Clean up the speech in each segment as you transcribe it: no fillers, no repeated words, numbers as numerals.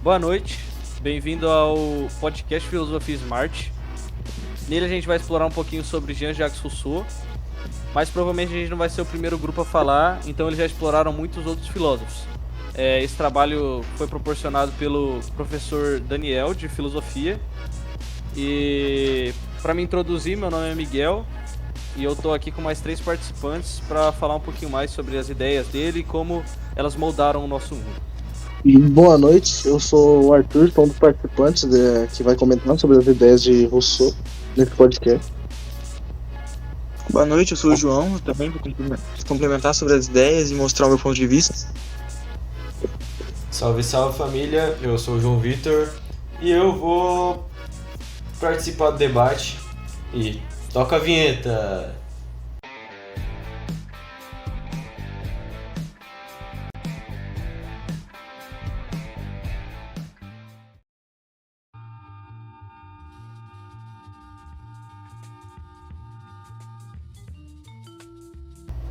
Boa noite, bem-vindo ao podcast Filosofia Smart. Nele a gente vai explorar um pouquinho sobre Jean-Jacques Rousseau, mas provavelmente a gente não vai ser o primeiro grupo a falar, então eles já exploraram muitos outros filósofos. Esse trabalho foi proporcionado pelo professor Daniel, de Filosofia, e para me introduzir, meu nome é Miguel, e eu tô aqui com mais 3 participantes para falar um pouquinho mais sobre as ideias dele e como elas moldaram o nosso mundo. Boa noite, eu sou o Arthur, sou um dos participantes que vai comentar sobre as ideias de Rousseau nesse podcast. Boa noite, eu sou o João, eu também vou complementar sobre as ideias e mostrar o meu ponto de vista. Salve, salve família, eu sou o João Vitor e eu vou participar do debate e toca a vinheta!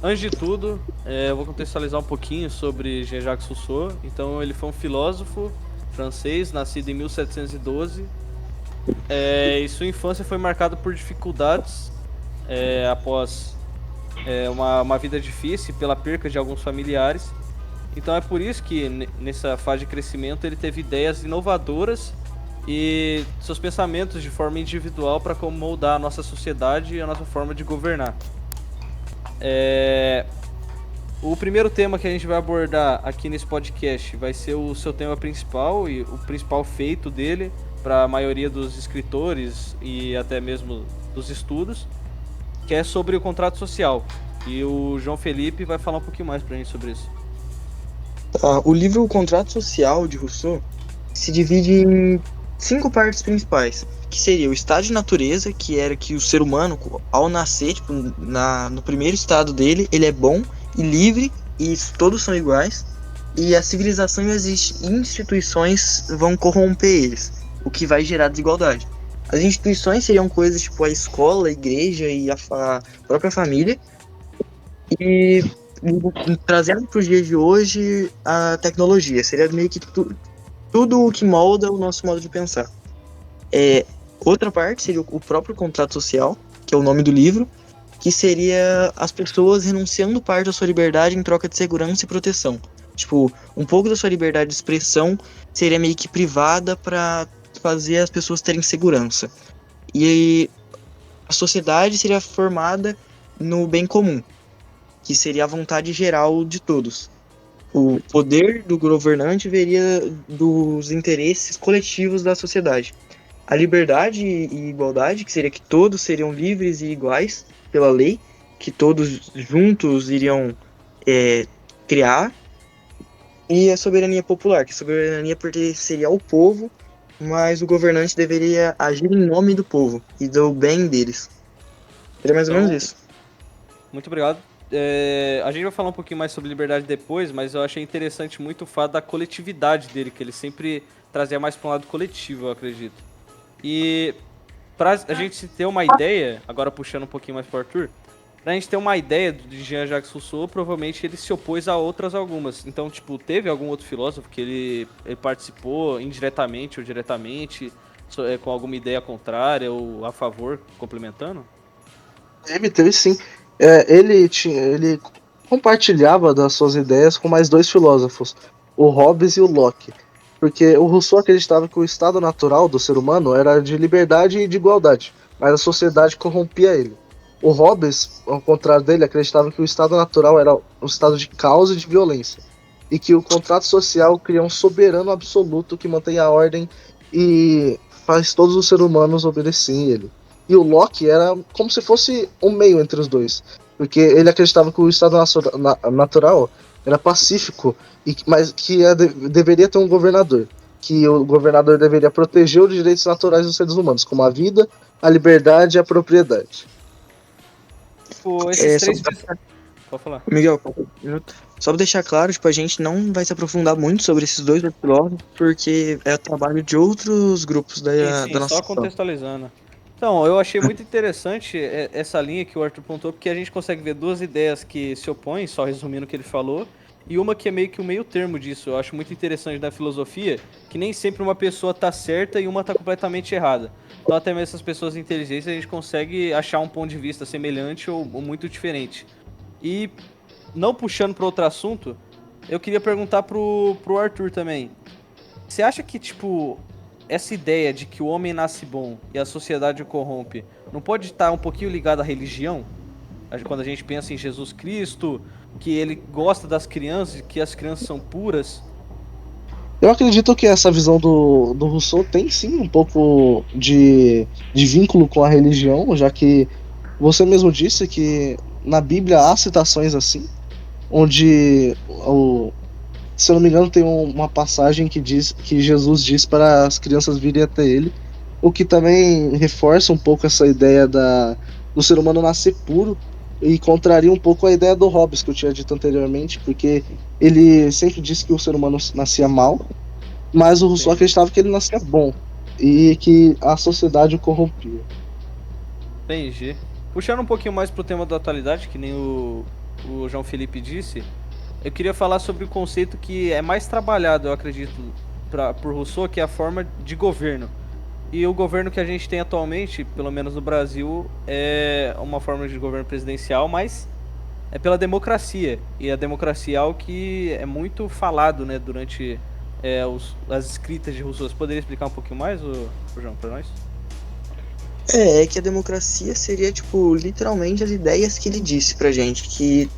Antes de tudo, eu vou contextualizar um pouquinho sobre Jean-Jacques Rousseau. Então, ele foi um filósofo francês, nascido em 1712. E sua infância foi marcada por dificuldades após uma vida difícil, pela perca de alguns familiares. Então, é por isso que, nessa fase de crescimento, ele teve ideias inovadoras e seus pensamentos de forma individual para como moldar a nossa sociedade e a nossa forma de governar. O primeiro tema que a gente vai abordar aqui nesse podcast vai ser o seu tema principal e o principal feito dele para a maioria dos escritores e até mesmo dos estudos, que é sobre o contrato social. E o João Felipe vai falar um pouquinho mais pra gente sobre isso. O livro O Contrato Social, de Rousseau, se divide em 5 partes principais, que seria o estado de natureza, que era que o ser humano, ao nascer, no primeiro estado dele, ele é bom e livre, e todos são iguais, e a civilização e as instituições vão corromper eles, o que vai gerar desigualdade. As instituições seriam coisas tipo a escola, a igreja e a própria família, e trazendo para os dias de hoje a tecnologia, seria meio que tudo o que molda o nosso modo de pensar. Outra parte seria o próprio contrato social, que é o nome do livro, que seria as pessoas renunciando parte da sua liberdade em troca de segurança e proteção. Tipo, um pouco da sua liberdade de expressão seria meio que privada para fazer as pessoas terem segurança. E a sociedade seria formada no bem comum, que seria a vontade geral de todos. O poder do governante viria dos interesses coletivos da sociedade. A liberdade e igualdade, que seria que todos seriam livres e iguais pela lei, que todos juntos iriam criar. E a soberania popular, que a soberania pertenceria ao povo, mas o governante deveria agir em nome do povo e do bem deles. Seria mais ou menos isso. Muito obrigado. A gente vai falar um pouquinho mais sobre liberdade depois, mas eu achei interessante muito o fato da coletividade dele, que ele sempre trazia mais para um lado coletivo, eu acredito. E pra a gente ter uma ideia, agora puxando um pouquinho mais pro Arthur, pra gente ter uma ideia de Jean-Jacques Rousseau, provavelmente ele se opôs a outras algumas. Então, tipo, teve algum outro filósofo que ele participou indiretamente ou diretamente, com alguma ideia contrária ou a favor, complementando? Teve sim. Ele compartilhava das suas ideias com mais 2 filósofos, o Hobbes e o Locke. Porque o Rousseau acreditava que o estado natural do ser humano era de liberdade e de igualdade, mas a sociedade corrompia ele. O Hobbes, ao contrário dele, acreditava que o estado natural era um estado de caos e de violência, e que o contrato social cria um soberano absoluto que mantém a ordem e faz todos os seres humanos obedecerem ele. E o Locke era como se fosse um meio entre os dois, porque ele acreditava que o estado natural era pacífico, mas que deveria ter um governador, que o governador deveria proteger os direitos naturais dos seres humanos, como a vida, a liberdade e a propriedade. Tipo, esses três... Só... Pode falar. Miguel, só pra deixar claro, tipo, a gente não vai se aprofundar muito sobre esses 2 filósofos, porque é o trabalho de outros grupos da nossa Só contextualizando. Então, eu achei muito interessante essa linha que o Arthur pontuou, porque a gente consegue ver 2 ideias que se opõem, só resumindo o que ele falou, e uma que é meio que o meio termo disso. Eu acho muito interessante na filosofia que nem sempre uma pessoa tá certa e uma tá completamente errada. Então até mesmo essas pessoas inteligentes a gente consegue achar um ponto de vista semelhante ou muito diferente. E não puxando para outro assunto, eu queria perguntar pro Arthur também. Você acha que, tipo, essa ideia de que o homem nasce bom e a sociedade o corrompe não pode estar um pouquinho ligada à religião? Quando a gente pensa em Jesus Cristo, que ele gosta das crianças, que as crianças são puras. Eu acredito que essa visão do Rousseau tem sim um pouco de vínculo com a religião, já que você mesmo disse que na Bíblia há citações assim, onde, se eu não me engano, tem uma passagem que diz que Jesus diz para as crianças virem até ele, o que também reforça um pouco essa ideia do ser humano nascer puro e contraria um pouco a ideia do Hobbes que eu tinha dito anteriormente, porque ele sempre disse que o ser humano nascia mal, mas o Rousseau acreditava que ele nascia bom e que a sociedade o corrompia. Entendi. Puxando um pouquinho mais pro tema da atualidade, que nem o João Felipe disse, eu queria falar sobre o conceito que é mais trabalhado, eu acredito, por Rousseau, que é a forma de governo. E o governo que a gente tem atualmente, pelo menos no Brasil, é uma forma de governo presidencial, mas é pela democracia. E a democracia é algo que é muito falado, né, durante as escritas de Rousseau. Você poderia explicar um pouquinho mais, João, para nós? É que a democracia seria, tipo, literalmente as ideias que ele disse pra gente, que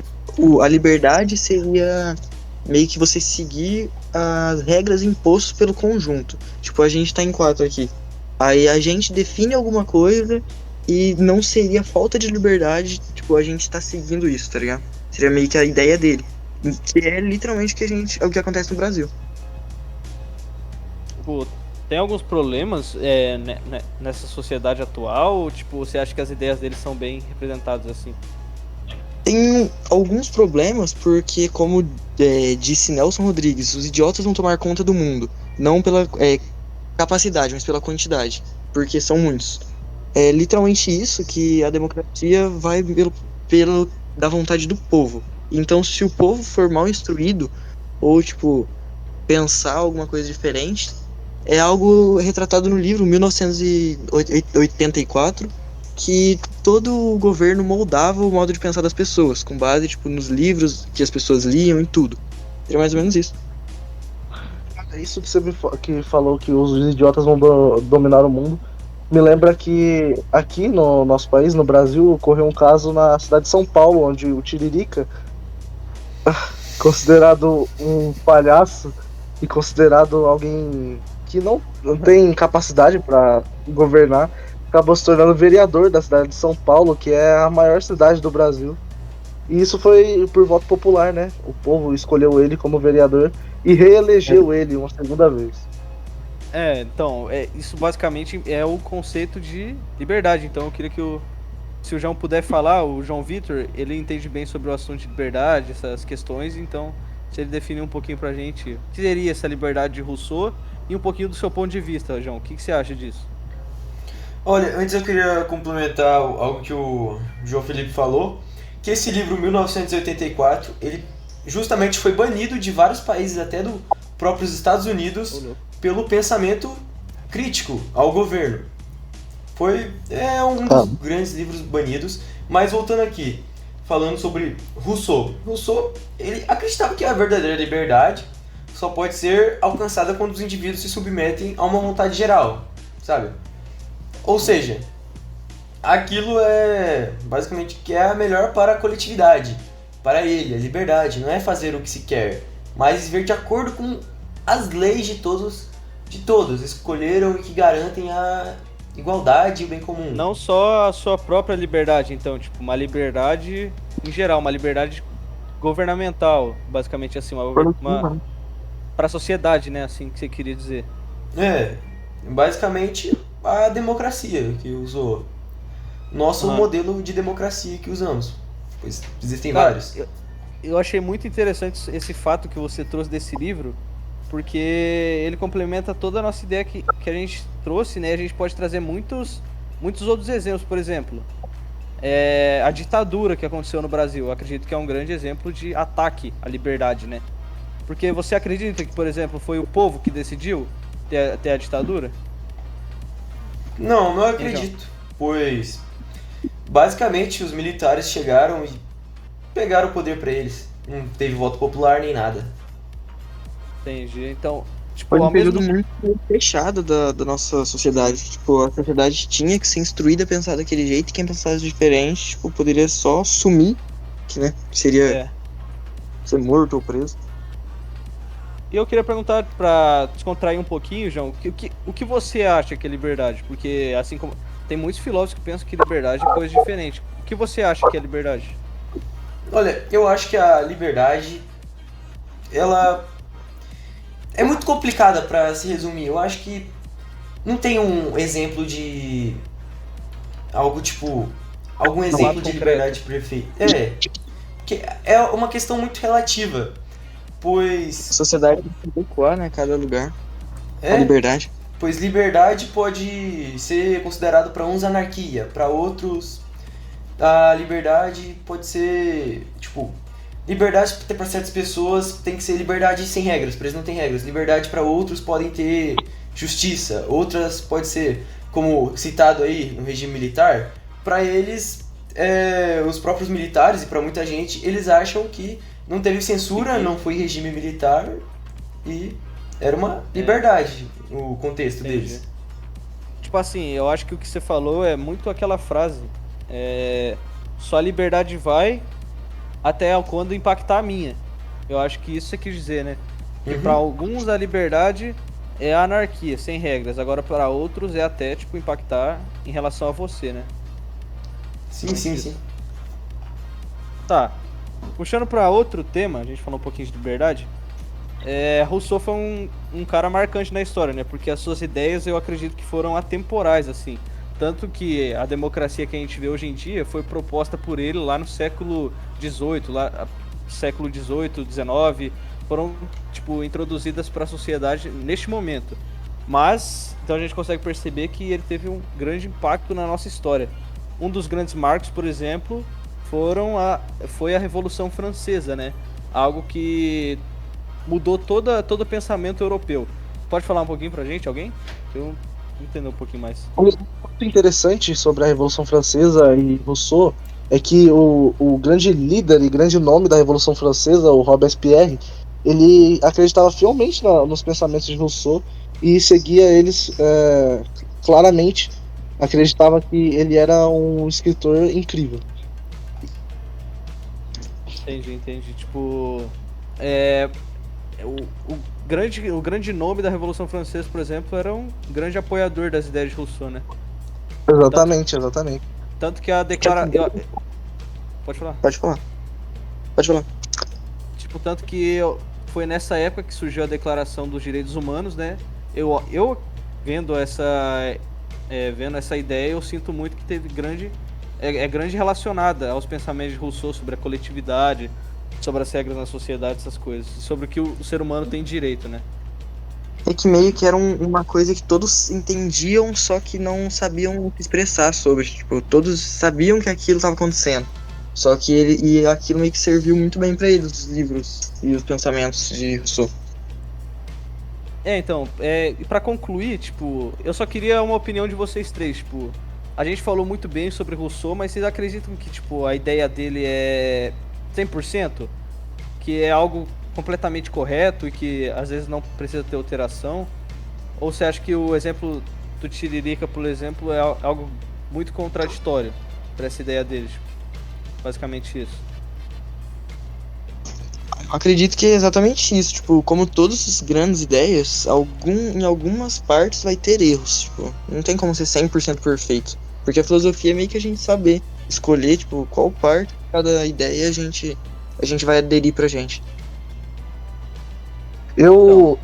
a liberdade seria meio que você seguir as regras impostas pelo conjunto. Tipo, a gente tá em 4 aqui. Aí a gente define alguma coisa e não seria falta de liberdade, tipo, a gente tá seguindo isso, tá ligado? Seria meio que a ideia dele. Que é literalmente o que acontece no Brasil. Tipo, tem alguns problemas nessa sociedade atual? Ou, tipo, você acha que as ideias deles são bem representadas assim? Tem alguns problemas porque, como disse Nelson Rodrigues, os idiotas vão tomar conta do mundo. Não pela capacidade, mas pela quantidade. Porque são muitos. É literalmente isso que a democracia vai pelo da vontade do povo. Então, se o povo for mal instruído, ou, tipo, pensar alguma coisa diferente, é algo retratado no livro 1984, que todo o governo moldava o modo de pensar das pessoas, com base, tipo, nos livros que as pessoas liam e tudo. Seria mais ou menos isso. Isso que você que falou que os idiotas vão dominar o mundo, me lembra que aqui no nosso país, no Brasil, ocorreu um caso na cidade de São Paulo, onde o Tiririca, considerado um palhaço e considerado alguém que não tem capacidade para governar, acabou se tornando vereador da cidade de São Paulo, que é a maior cidade do Brasil. E isso foi por voto popular, né? O povo escolheu ele como vereador e reelegeu ele uma segunda vez. Então, isso basicamente é o conceito de liberdade. Então eu queria que se o João puder falar, o João Vitor, ele entende bem sobre o assunto de liberdade, essas questões, então se ele definir um pouquinho pra gente o que seria essa liberdade de Rousseau e um pouquinho do seu ponto de vista, João. O que você acha disso? Olha, antes eu queria complementar algo que o João Felipe falou, que esse livro 1984, ele justamente foi banido de vários países, até do próprios Estados Unidos, pelo pensamento crítico ao governo. É um dos grandes livros banidos. Mas voltando aqui, falando sobre Rousseau. Rousseau, ele acreditava que a verdadeira liberdade só pode ser alcançada quando os indivíduos se submetem a uma vontade geral, sabe? Ou seja, aquilo é basicamente que é a melhor para a coletividade, para ele, a liberdade. Não é fazer o que se quer, mas viver de acordo com as leis de todos escolheram e que garantem a igualdade e o bem comum. Não só a sua própria liberdade, então, tipo, uma liberdade em geral, uma liberdade governamental, basicamente assim, para a sociedade, né, assim que você queria dizer. Basicamente a democracia que usou. Nosso modelo de democracia que usamos. Pois existem vários. Eu achei muito interessante esse fato que você trouxe desse livro, porque ele complementa toda a nossa ideia que a gente trouxe, né? A gente pode trazer muitos outros exemplos. Por exemplo, a ditadura que aconteceu no Brasil. Eu acredito que é um grande exemplo de ataque à liberdade, né? Porque você acredita que, por exemplo, foi o povo que decidiu ter a ditadura? Não acredito, pois basicamente os militares chegaram e pegaram o poder pra eles. Não teve voto popular nem nada. Entendi. Então, tipo, Foi um ao mesmo... período muito fechado da nossa sociedade. Tipo, a sociedade tinha que ser instruída a pensar daquele jeito e quem pensasse diferente, tipo, poderia só sumir, que, né, seria É. ser morto ou preso. E eu queria perguntar, pra descontrair um pouquinho, João, o que você acha que é liberdade? Porque, assim como... Tem muitos filósofos que pensam que liberdade é coisa diferente. O que você acha que é liberdade? Olha, eu acho que a liberdade, ela é muito complicada pra se resumir. Eu acho que não tem um exemplo de algo tipo algum exemplo de concreto. liberdade perfeita. Que é uma questão muito relativa, A pois sociedade tem que adequar, né, cada lugar, a é, liberdade. pois liberdade pode ser considerado para uns anarquia, para outros a liberdade pode ser, tipo, liberdade para certas pessoas tem que ser liberdade sem regras, para eles não tem regras. Liberdade para outros podem ter justiça, outras pode ser, como citado aí no regime militar, para eles, os próprios militares e para muita gente, eles acham que não teve censura, não foi regime militar e era uma liberdade o contexto Entendi. deles. Tipo assim, eu acho que o que você falou é muito aquela frase. Sua liberdade vai até quando impactar a minha. Eu acho que isso você quis dizer, né? Que Uhum. pra alguns a liberdade é a anarquia, sem regras. Agora para outros é até, tipo, impactar em relação a você, né? Sim. Tá. Puxando pra outro tema, a gente falou um pouquinho de liberdade. Rousseau foi um cara marcante na história, né? Porque as suas ideias eu acredito que foram atemporais, assim. Tanto que a democracia que a gente vê hoje em dia foi proposta por ele lá no século XVIII, século XVIII, XIX, foram, tipo, introduzidas para a sociedade neste momento. Mas, então a gente consegue perceber que ele teve um grande impacto na nossa história. Um dos grandes marcos, por exemplo, foi a Revolução Francesa, né? Algo que mudou todo o pensamento europeu. Pode falar um pouquinho pra gente, alguém? Eu entender um pouquinho mais. Um ponto interessante sobre a Revolução Francesa e Rousseau é que o grande líder e grande nome da Revolução Francesa, o Robespierre, ele acreditava fielmente nos pensamentos de Rousseau e seguia eles claramente. Acreditava que ele era um escritor incrível. Entendi. Tipo, é, o grande nome da Revolução Francesa, por exemplo, era um grande apoiador das ideias de Rousseau, né? Exatamente. Tanto que a declaração... Pode falar. Pode falar. Tipo, tanto que foi nessa época que surgiu a Declaração dos Direitos Humanos, né? Eu vendo essa ideia, eu sinto muito que teve grande relacionada aos pensamentos de Rousseau sobre a coletividade, sobre as regras na sociedade, essas coisas, sobre o que o ser humano tem direito, né? É que meio que era uma coisa que todos entendiam, só que não sabiam se expressar sobre. Tipo, todos sabiam que aquilo estava acontecendo. Só que aquilo meio que serviu muito bem pra eles, os livros e os pensamentos de Rousseau. Então, e pra concluir, tipo, eu só queria uma opinião de vocês três, tipo, a gente falou muito bem sobre Rousseau, mas vocês acreditam que, tipo, a ideia dele é 100%? Que é algo completamente correto e que às vezes não precisa ter alteração? Ou você acha que o exemplo do Tiririca, por exemplo, é algo muito contraditório para essa ideia deles? Basicamente isso. Eu acredito que é exatamente isso. Tipo, como todas as grandes ideias, em algumas partes vai ter erros. Tipo, não tem como ser 100% perfeito. Porque a filosofia é meio que a gente saber escolher, tipo, qual parte de cada ideia a gente vai aderir pra gente. Eu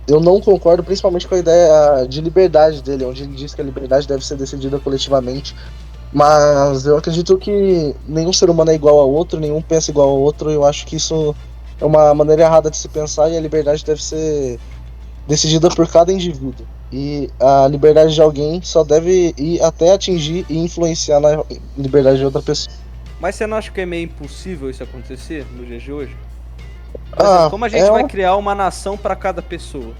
não concordo principalmente com a ideia de liberdade dele, onde ele diz que a liberdade deve ser decidida coletivamente. Mas eu acredito que nenhum ser humano é igual ao outro, nenhum pensa igual ao outro. Eu acho que isso é uma maneira errada de se pensar e a liberdade deve ser decidida por cada indivíduo. E a liberdade de alguém só deve ir até atingir e influenciar na liberdade de outra pessoa. Mas você não acha que é meio impossível isso acontecer nos dias de hoje? Por exemplo, como a gente é vai criar uma nação para cada pessoa?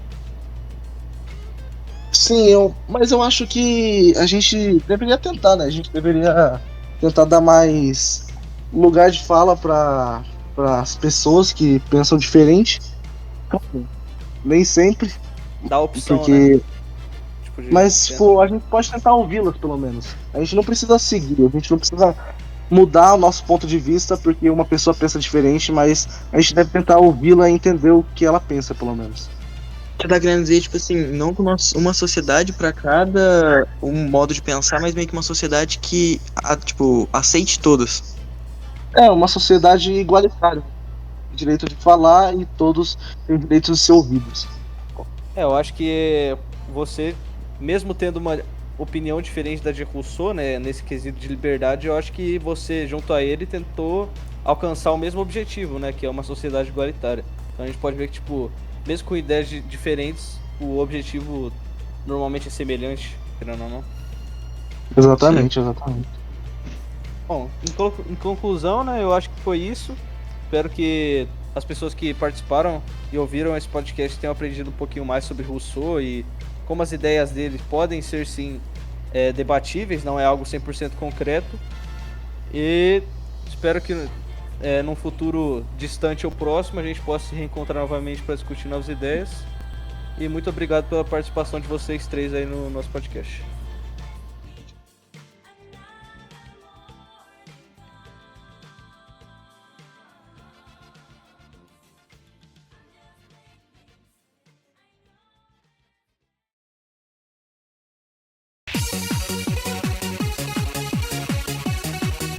Sim, mas eu acho que a gente deveria tentar, né? A gente deveria tentar dar mais lugar de fala para as pessoas que pensam diferente. Nem sempre, Dá opção, né? porque. Tipo, Mas, pô, a gente pode tentar ouvi-las, pelo menos. A gente não precisa seguir, a gente não precisa mudar o nosso ponto de vista porque uma pessoa pensa diferente, mas a gente deve tentar ouvi-la e entender o que ela pensa, pelo menos. Você tá querendo dizer, tipo assim, não com uma sociedade pra cada um modo de pensar, mas meio que uma sociedade que, tipo, aceite todas. É uma sociedade igualitária. Tem direito de falar e todos têm direito de ser ouvidos. eu acho que você, mesmo tendo uma opinião diferente da de Rousseau, né, nesse quesito de liberdade, eu acho que você, junto a ele, tentou alcançar o mesmo objetivo, né, que é uma sociedade igualitária. Então a gente pode ver que, tipo, mesmo com ideias diferentes, o objetivo normalmente é semelhante, querendo ou não. Exatamente, exatamente. Bom, em conclusão, né, eu acho que foi isso. Espero que as pessoas que participaram e ouviram esse podcast tenham aprendido um pouquinho mais sobre Rousseau e como as ideias dele podem ser, sim, debatíveis, não é algo 100% concreto. E espero que num futuro distante ou próximo a gente possa se reencontrar novamente para discutir novas ideias. E muito obrigado pela participação de vocês três aí no nosso podcast.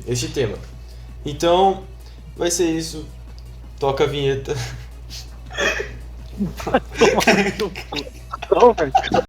Este tema. Então, vai ser isso. Toca a vinheta. Não, velho.